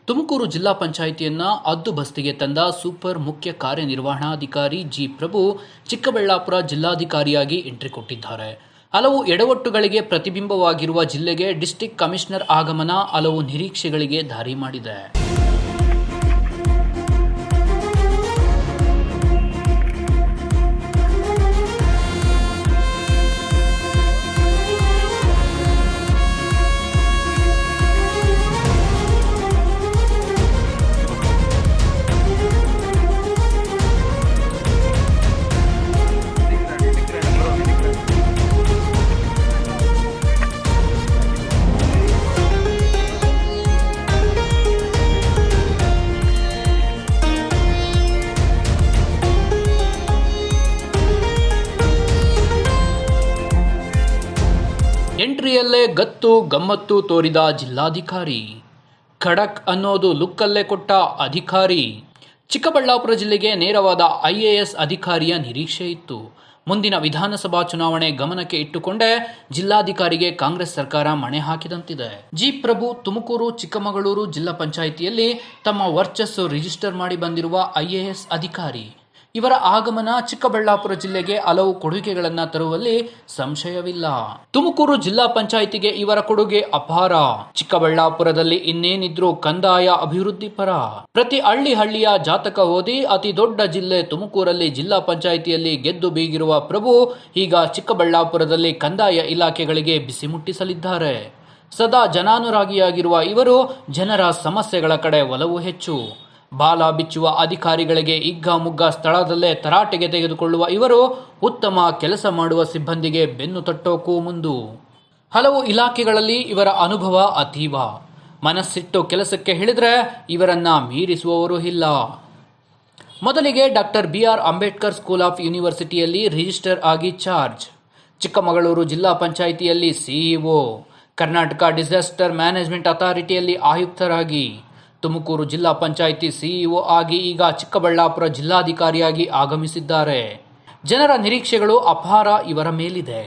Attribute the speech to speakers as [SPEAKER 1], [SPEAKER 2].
[SPEAKER 1] ತುಮಕೂರು ಜಿಲ್ಲಾ ಪಂಚಾಯಿತಿಯನ್ನ ಹದ್ದುಬಸ್ತಿಗೆ ತಂದ ಸೂಪರ್ ಮುಖ್ಯ ಕಾರ್ಯನಿರ್ವಹಣಾಧಿಕಾರಿ ಜಿ ಪ್ರಭು ಚಿಕ್ಕಬಳ್ಳಾಪುರ ಜಿಲ್ಲಾಧಿಕಾರಿಯಾಗಿ ಎಂಟ್ರಿ ಕೊಟ್ಟಿದ್ದಾರೆ. ಹಲವು ಎಡವಟ್ಟುಗಳಿಗೆ ಪ್ರತಿಬಿಂಬವಾಗಿರುವ ಜಿಲ್ಲೆಗೆ ಡಿಸ್ಟ್ರಿಕ್ಟ್ ಕಮಿಷನರ್ ಆಗಮನ ಹಲವು ನಿರೀಕ್ಷೆಗಳಿಗೆ ದಾರಿ ಮಾಡಿದೆ. ಎಂಟ್ರಿಯಲ್ಲೇ ಗತ್ತು ಗಮ್ಮತ್ತು ತೋರಿದ ಜಿಲ್ಲಾಧಿಕಾರಿ. ಖಡಕ್ ಅನ್ನೋದು ಲುಕ್ಕಲ್ಲೇ ಕೊಟ್ಟ ಅಧಿಕಾರಿ. ಚಿಕ್ಕಬಳ್ಳಾಪುರ ಜಿಲ್ಲೆಗೆ ನೇರವಾದ IAS ಅಧಿಕಾರಿಯ ನಿರೀಕ್ಷೆ ಇತ್ತು. ಮುಂದಿನ ವಿಧಾನಸಭಾ ಚುನಾವಣೆ ಗಮನಕ್ಕೆ ಇಟ್ಟುಕೊಂಡೇ ಜಿಲ್ಲಾಧಿಕಾರಿಗೆ ಕಾಂಗ್ರೆಸ್ ಸರ್ಕಾರ ಮಣೆ ಹಾಕಿದಂತಿದೆ. ಜಿ ಪ್ರಭು ತುಮಕೂರು ಚಿಕ್ಕಮಗಳೂರು ಜಿಲ್ಲಾ ಪಂಚಾಯಿತಿಯಲ್ಲಿ ತಮ್ಮ ವರ್ಚಸ್ಸು ರಿಜಿಸ್ಟರ್ ಮಾಡಿ ಬಂದಿರುವ IAS ಅಧಿಕಾರಿ. ಇವರ ಆಗಮನ ಚಿಕ್ಕಬಳ್ಳಾಪುರ ಜಿಲ್ಲೆಗೆ ಹಲವು ಕೊಡುಗೆಗಳನ್ನು ತರುವಲ್ಲಿ ಸಂಶಯವಿಲ್ಲ. ತುಮಕೂರು ಜಿಲ್ಲಾ ಪಂಚಾಯಿತಿಗೆ ಇವರ ಕೊಡುಗೆ ಅಪಾರ. ಚಿಕ್ಕಬಳ್ಳಾಪುರದಲ್ಲಿ ಇನ್ನೇನಿದ್ರೂ ಕಂದಾಯ ಅಭಿವೃದ್ಧಿ ಪರ. ಪ್ರತಿ ಹಳ್ಳಿಯ ಜಾತಕ ಓದಿ ಅತಿ ದೊಡ್ಡ ಜಿಲ್ಲೆ ತುಮಕೂರಲ್ಲಿ ಜಿಲ್ಲಾ ಪಂಚಾಯಿತಿಯಲ್ಲಿ ಗೆದ್ದು ಬೀಗಿರುವ ಪ್ರಭು ಈಗ ಚಿಕ್ಕಬಳ್ಳಾಪುರದಲ್ಲಿ ಕಂದಾಯ ಇಲಾಖೆಗಳಿಗೆ ಬಿಸಿ ಮುಟ್ಟಿಸಲಿದ್ದಾರೆ. ಸದಾ ಜನಾನುರಾಗಿಯಾಗಿರುವ ಇವರು ಜನರ ಸಮಸ್ಯೆಗಳ ಕಡೆ ಒಲವು ಹೆಚ್ಚು. ಬಾಲ ಬಿಚ್ಚುವ ಅಧಿಕಾರಿಗಳಿಗೆ ಹಿಗ್ಗಾಮುಗ್ಗ ಸ್ಥಳದಲ್ಲೇ ತರಾಟೆಗೆ ತೆಗೆದುಕೊಳ್ಳುವ ಇವರು ಉತ್ತಮ ಕೆಲಸ ಮಾಡುವ ಸಿಬ್ಬಂದಿಗೆ ಬೆನ್ನು ತಟ್ಟೋಕೂ ಮುಂದು. ಹಲವು ಇಲಾಖೆಗಳಲ್ಲಿ ಇವರ ಅನುಭವ ಅತೀವ. ಮನಸ್ಸಿಟ್ಟು ಕೆಲಸಕ್ಕೆ ಹಿಡಿದ್ರೆ ಇವರನ್ನ ಮೀರಿಸುವವರು ಇಲ್ಲ. ಮೊದಲಿಗೆ doctor BR Ambedkar school of ಯೂನಿವರ್ಸಿಟಿಯಲ್ಲಿ ರಿಜಿಸ್ಟರ್ ಆಗಿ ಚಾರ್ಜ್. ಚಿಕ್ಕಮಗಳೂರು ಜಿಲ್ಲಾ ಪಂಚಾಯಿತಿಯಲ್ಲಿ CEO, ಕರ್ನಾಟಕ ಡಿಸಾಸ್ಟರ್ ಮ್ಯಾನೇಜ್ಮೆಂಟ್ ಅಥಾರಿಟಿಯಲ್ಲಿ ಆಯುಕ್ತರಾಗಿ, ತುಮಕೂರು ಜಿಲ್ಲಾ ಪಂಚಾಯಿತಿ CEO ಆಗಿ ಈಗ ಚಿಕ್ಕಬಳ್ಳಾಪುರ ಜಿಲ್ಲಾಧಿಕಾರಿಯಾಗಿ ಆಗಮಿಸಿದ್ದಾರೆ. ಜನರ ನಿರೀಕ್ಷೆಗಳು ಅಪಾರ ಇವರ ಮೇಲಿದೆ.